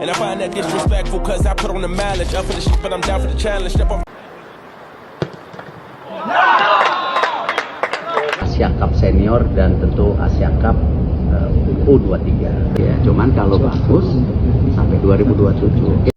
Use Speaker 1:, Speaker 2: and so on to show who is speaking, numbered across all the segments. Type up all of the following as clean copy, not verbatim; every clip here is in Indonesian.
Speaker 1: And I find that disrespectful cause I put on the mileage up for the shit but I'm down for the challenge. Step off.
Speaker 2: Asia Cup Senior dan tentu Asia Cup U23 ya. Cuman kalau bagus sampai 2027.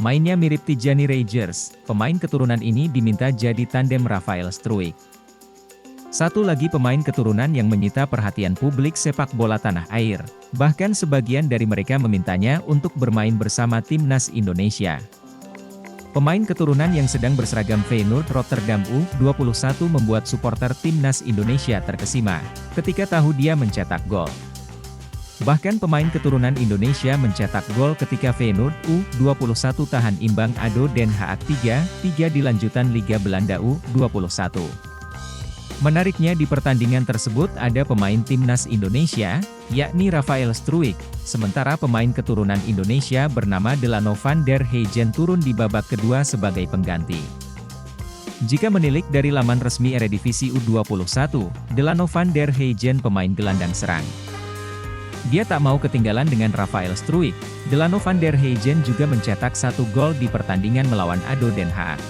Speaker 3: Mainnya mirip Tijani Rangers, pemain keturunan ini diminta jadi tandem Rafael Struijk. Satu lagi pemain keturunan yang menyita perhatian publik sepak bola tanah air, bahkan sebagian dari mereka memintanya untuk bermain bersama timnas Indonesia. Pemain keturunan yang sedang berseragam Feyenoord Rotterdam U21 membuat supporter timnas Indonesia terkesima, ketika tahu dia mencetak gol. Bahkan pemain keturunan Indonesia mencetak gol ketika Feyenoord U21 tahan imbang ADO Den Haag 3-3 di lanjutan Liga Belanda U21. Menariknya di pertandingan tersebut ada pemain timnas Indonesia, yakni Rafael Struijk, sementara pemain keturunan Indonesia bernama Delano van der Heijden turun di babak kedua sebagai pengganti. Jika menilik dari laman resmi Eredivisie U21, Delano van der Heijden pemain gelandang serang. Dia tak mau ketinggalan dengan Rafael Struijk. Delano van der Heijden juga mencetak 1 gol di pertandingan melawan ADO Den Haag.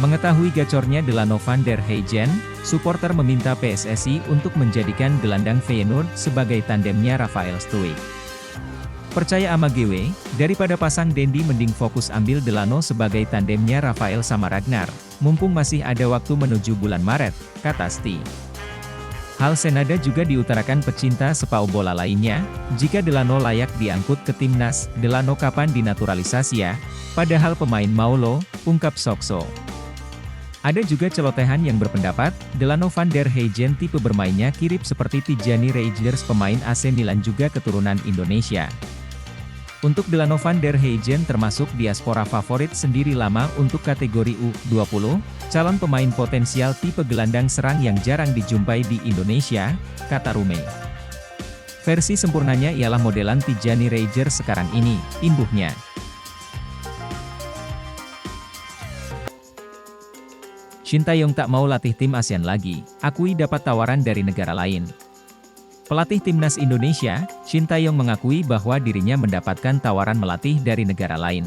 Speaker 3: Mengetahui gacornya Delano van der Heijden, supporter meminta PSSI untuk menjadikan gelandang Feyenoord sebagai tandemnya Rafael Struijk. Percaya ama GW, daripada pasang Dendi mending fokus ambil Delano sebagai tandemnya Rafael sama Ragnar, mumpung masih ada waktu menuju bulan Maret, kata Sti. Hal senada juga diutarakan pecinta sepak bola lainnya, jika Delano layak diangkut ke timnas, Delano kapan dinaturalisasi ya? Padahal pemain Maulo, ungkap Sokso. Ada juga celotehan yang berpendapat, Delano van der Heijden tipe bermainnya kirip seperti Tijani Rangers pemain AC Milan juga keturunan Indonesia. Untuk Delano van der Heijden termasuk diaspora favorit sendiri lama untuk kategori U20, calon pemain potensial tipe gelandang serang yang jarang dijumpai di Indonesia, kata Rume. Versi sempurnanya ialah modelan Tijani Rangers sekarang ini, imbuhnya. Shin Tae-yong tak mau latih tim ASEAN lagi, akui dapat tawaran dari negara lain. Pelatih timnas Indonesia, Shin Tae-yong mengakui bahwa dirinya mendapatkan tawaran melatih dari negara lain.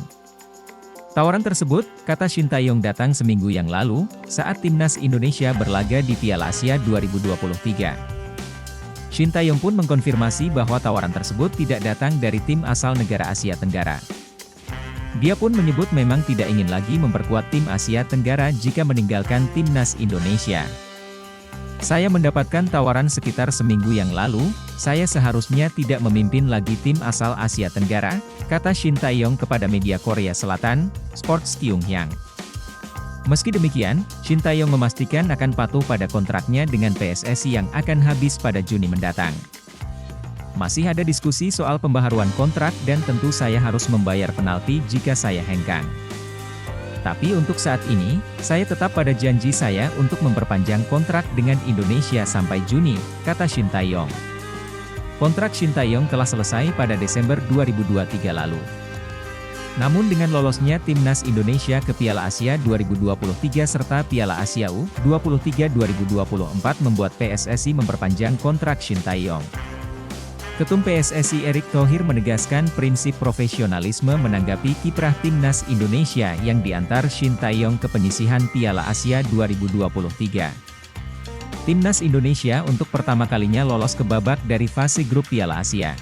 Speaker 3: Tawaran tersebut, kata Shin Tae-yong datang seminggu yang lalu, saat timnas Indonesia berlaga di Piala Asia 2023. Shin Tae-yong pun mengkonfirmasi bahwa tawaran tersebut tidak datang dari tim asal negara Asia Tenggara. Dia pun menyebut memang tidak ingin lagi memperkuat tim Asia Tenggara jika meninggalkan timnas Indonesia. Saya mendapatkan tawaran sekitar seminggu yang lalu, saya seharusnya tidak memimpin lagi tim asal Asia Tenggara, kata Shin Tae-yong kepada media Korea Selatan, Sports Kyungyang. Meski demikian, Shin Tae-yong memastikan akan patuh pada kontraknya dengan PSSI yang akan habis pada Juni mendatang. Masih ada diskusi soal pembaharuan kontrak dan tentu saya harus membayar penalti jika saya hengkang. Tapi untuk saat ini, saya tetap pada janji saya untuk memperpanjang kontrak dengan Indonesia sampai Juni, kata Shin Tae-yong. Kontrak Shin Tae-yong telah selesai pada Desember 2023 lalu. Namun dengan lolosnya timnas Indonesia ke Piala Asia 2023 serta Piala Asia U23 2024 membuat PSSI memperpanjang kontrak Shin Tae-yong. Ketum PSSI Erick Thohir menegaskan prinsip profesionalisme menanggapi kiprah timnas Indonesia yang diantar Shin Tae-yong ke penyisihan Piala Asia 2023. Timnas Indonesia untuk pertama kalinya lolos ke babak dari fase grup Piala Asia.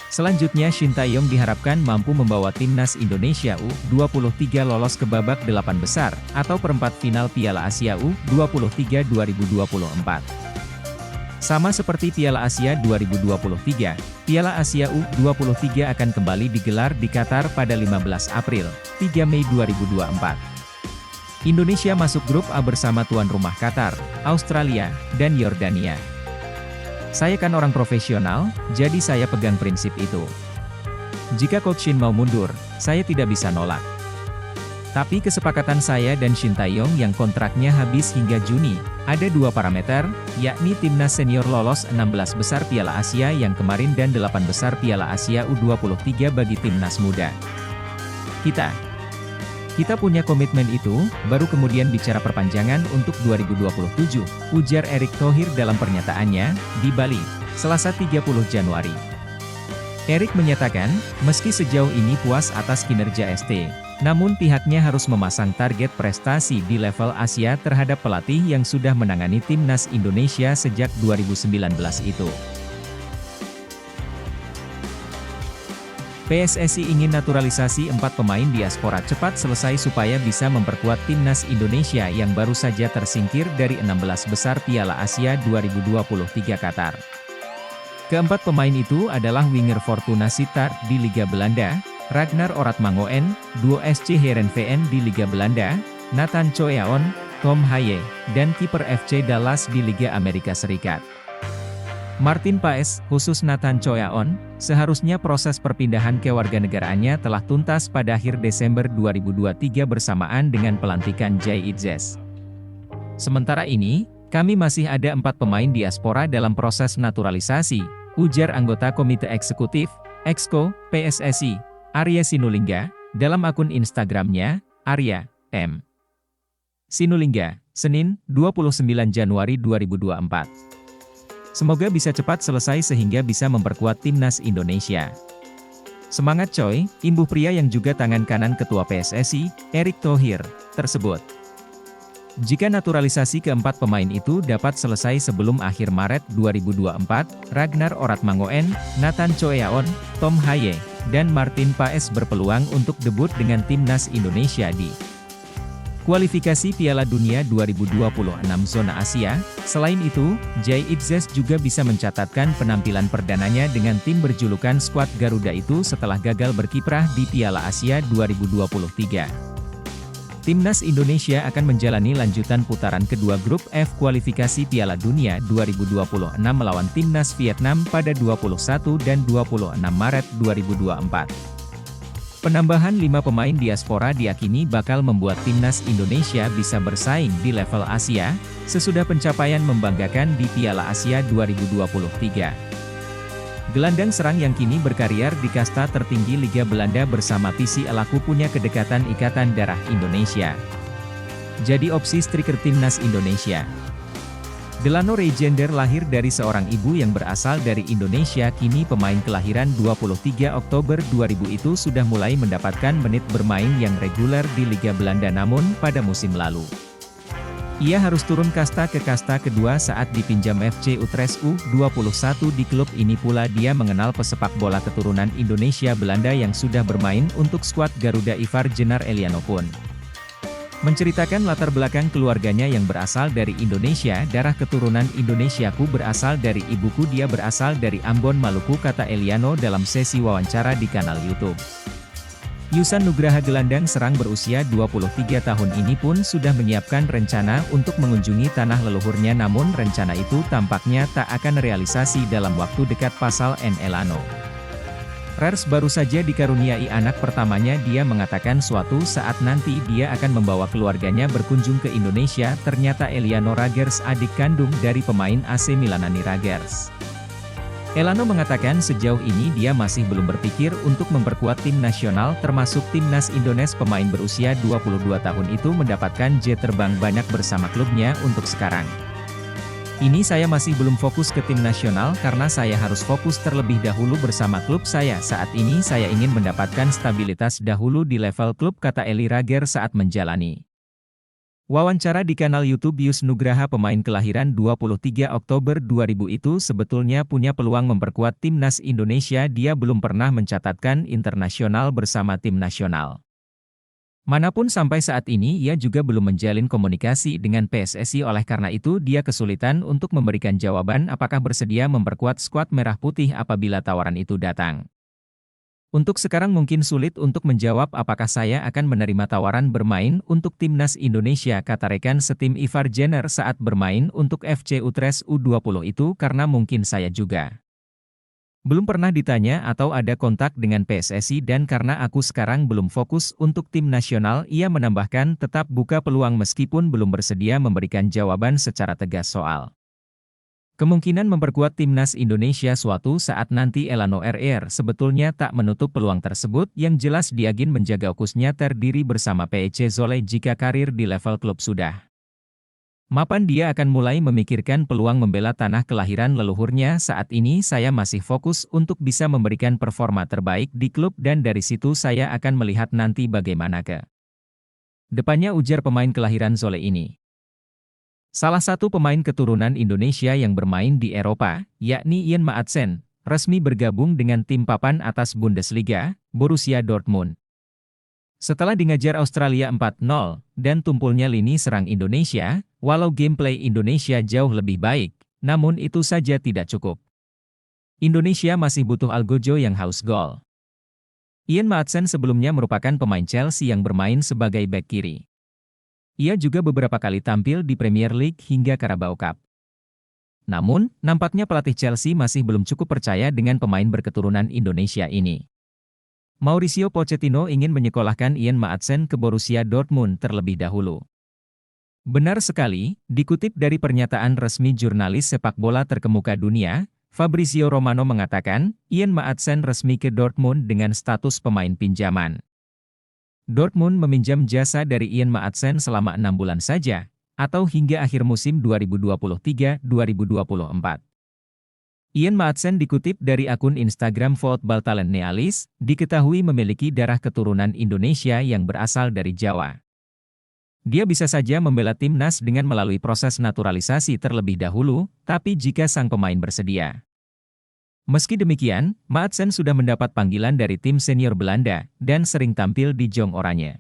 Speaker 3: Selanjutnya Shin Tae-yong diharapkan mampu membawa timnas Indonesia U23 lolos ke babak 8 besar, atau perempat final Piala Asia U23 2024. Sama seperti Piala Asia 2023, Piala Asia U23 akan kembali digelar di Qatar pada 15 April, 3 Mei 2024. Indonesia masuk grup A bersama tuan rumah Qatar, Australia, dan Yordania. Saya kan orang profesional, jadi saya pegang prinsip itu. Jika Coach Shin mau mundur, saya tidak bisa nolak. Tapi kesepakatan saya dan Shin Tae-yong yang kontraknya habis hingga Juni, ada dua parameter, yakni timnas senior lolos 16 besar Piala Asia yang kemarin dan 8 besar Piala Asia U23 bagi timnas muda. Kita punya komitmen itu, baru kemudian bicara perpanjangan untuk 2027, ujar Erick Thohir dalam pernyataannya, di Bali, Selasa 30 Januari. Erick menyatakan, meski sejauh ini puas atas kinerja ST, namun pihaknya harus memasang target prestasi di level Asia terhadap pelatih yang sudah menangani timnas Indonesia sejak 2019 itu. PSSI ingin naturalisasi 4 pemain diaspora cepat selesai supaya bisa memperkuat timnas Indonesia yang baru saja tersingkir dari 16 besar Piala Asia 2023 Qatar. Keempat pemain itu adalah winger Fortuna Sittard di Liga Belanda, Ragnar Oratmangoen, duo SC Heerenveen di Liga Belanda, Nathan Choeaon, Tom Haye, dan kiper FC Dallas di Liga Amerika Serikat. Martin Paes, khusus Nathan Choeaon, seharusnya proses perpindahan kewarganegaraannya telah tuntas pada akhir Desember 2023 bersamaan dengan pelantikan Jay Itzes. Sementara ini, kami masih ada 4 pemain diaspora dalam proses naturalisasi, ujar anggota Komite Eksekutif, Exco, PSSI, Arya Sinulinga, dalam akun Instagramnya, Arya, M. Sinulinga, Senin, 29 Januari 2024. Semoga bisa cepat selesai sehingga bisa memperkuat timnas Indonesia. Semangat coy, imbuh pria yang juga tangan kanan Ketua PSSI, Erick Thohir, tersebut. Jika naturalisasi keempat pemain itu dapat selesai sebelum akhir Maret 2024, Ragnar Oratmangoen, Nathan Choeaon, Tom Haye, dan Martin Paes berpeluang untuk debut dengan timnas Indonesia di kualifikasi Piala Dunia 2026 zona Asia. Selain itu, Jay Itzes juga bisa mencatatkan penampilan perdananya dengan tim berjulukan skuad Garuda itu setelah gagal berkiprah di Piala Asia 2023. Timnas Indonesia akan menjalani lanjutan putaran kedua grup F kualifikasi Piala Dunia 2026 melawan timnas Vietnam pada 21 dan 26 Maret 2024. Penambahan 5 pemain diaspora diyakini bakal membuat timnas Indonesia bisa bersaing di level Asia, sesudah pencapaian membanggakan di Piala Asia 2023. Gelandang serang yang kini berkarier di kasta tertinggi Liga Belanda bersama PC Elaku punya kedekatan ikatan darah Indonesia. Jadi opsi striker timnas Indonesia. Delano Reijender lahir dari seorang ibu yang berasal dari Indonesia. Kini pemain kelahiran 23 Oktober 2000 itu sudah mulai mendapatkan menit bermain yang reguler di Liga Belanda, namun pada musim lalu ia harus turun kasta ke kasta kedua saat dipinjam FC Utrecht U21. Di klub ini pula dia mengenal pesepak bola keturunan Indonesia Belanda yang sudah bermain untuk skuad Garuda Ivar Jenar Eliano pun menceritakan latar belakang keluarganya yang berasal dari Indonesia. Darah keturunan Indonesiaku berasal dari ibuku, dia berasal dari Ambon, Maluku, kata Eliano dalam sesi wawancara di kanal YouTube. Yusan Nugraha, gelandang serang berusia 23 tahun ini pun sudah menyiapkan rencana untuk mengunjungi tanah leluhurnya, namun rencana itu tampaknya tak akan realisasi dalam waktu dekat, pasal N. Elano. Rers baru saja dikaruniai anak pertamanya. Dia mengatakan suatu saat nanti dia akan membawa keluarganya berkunjung ke Indonesia. Ternyata Eliano Ragers, adik kandung dari pemain AC Milan Nani Ragers. Elano mengatakan sejauh ini dia masih belum berpikir untuk memperkuat tim nasional, termasuk timnas Indonesia. Pemain berusia 22 tahun itu mendapatkan jet terbang banyak bersama klubnya untuk sekarang. Ini saya masih belum fokus ke tim nasional karena saya harus fokus terlebih dahulu bersama klub saya. Saat ini saya ingin mendapatkan stabilitas dahulu di level klub, kata Eli Rager saat menjalani wawancara di kanal YouTube Yus Nugraha. Pemain kelahiran 23 Oktober 2000 itu sebetulnya punya peluang memperkuat timnas Indonesia. Dia belum pernah mencatatkan internasional bersama tim nasional manapun sampai saat ini. Ia juga belum menjalin komunikasi dengan PSSI, oleh karena itu dia kesulitan untuk memberikan jawaban apakah bersedia memperkuat skuad Merah Putih apabila tawaran itu datang. Untuk sekarang mungkin sulit untuk menjawab apakah saya akan menerima tawaran bermain untuk timnas Indonesia, kata rekan setim Ivar Jenner saat bermain untuk FC Utrecht U20 itu, karena mungkin saya juga belum pernah ditanya atau ada kontak dengan PSSI, dan karena aku sekarang belum fokus untuk tim nasional. Ia menambahkan tetap buka peluang meskipun belum bersedia memberikan jawaban secara tegas soal kemungkinan memperkuat timnas Indonesia suatu saat nanti. Elano RR sebetulnya tak menutup peluang tersebut, yang jelas dia ingin menjaga fokusnya terdiri bersama PEC Zole jika karir di level klub sudah mapan. Dia akan mulai memikirkan peluang membela tanah kelahiran leluhurnya. Saat ini saya masih fokus untuk bisa memberikan performa terbaik di klub, dan dari situ saya akan melihat nanti bagaimana ke depannya, ujar pemain kelahiran Zole ini. Salah satu pemain keturunan Indonesia yang bermain di Eropa, yakni Ian Maatsen, resmi bergabung dengan tim papan atas Bundesliga, Borussia Dortmund. Setelah dingajar Australia 4-0, dan tumpulnya lini serang Indonesia, walau gameplay Indonesia jauh lebih baik, namun itu saja tidak cukup. Indonesia masih butuh Algojo yang haus gol. Ian Maatsen sebelumnya merupakan pemain Chelsea yang bermain sebagai bek kiri. Ia juga beberapa kali tampil di Premier League hingga Carabao Cup. Namun, nampaknya pelatih Chelsea masih belum cukup percaya dengan pemain berketurunan Indonesia ini. Mauricio Pochettino ingin menyekolahkan Ian Maatsen ke Borussia Dortmund terlebih dahulu. Benar sekali, dikutip dari pernyataan resmi jurnalis sepak bola terkemuka dunia, Fabrizio Romano mengatakan, Ian Maatsen resmi ke Dortmund dengan status pemain pinjaman. Dortmund meminjam jasa dari Ian Maatsen selama 6 bulan saja, atau hingga akhir musim 2023-2024. Ian Maatsen dikutip dari akun Instagram Football Talent Nealis, diketahui memiliki darah keturunan Indonesia yang berasal dari Jawa. Dia bisa saja membela timnas dengan melalui proses naturalisasi terlebih dahulu, tapi jika sang pemain bersedia. Meski demikian, Maatsen sudah mendapat panggilan dari tim senior Belanda, dan sering tampil di Jong Oranje.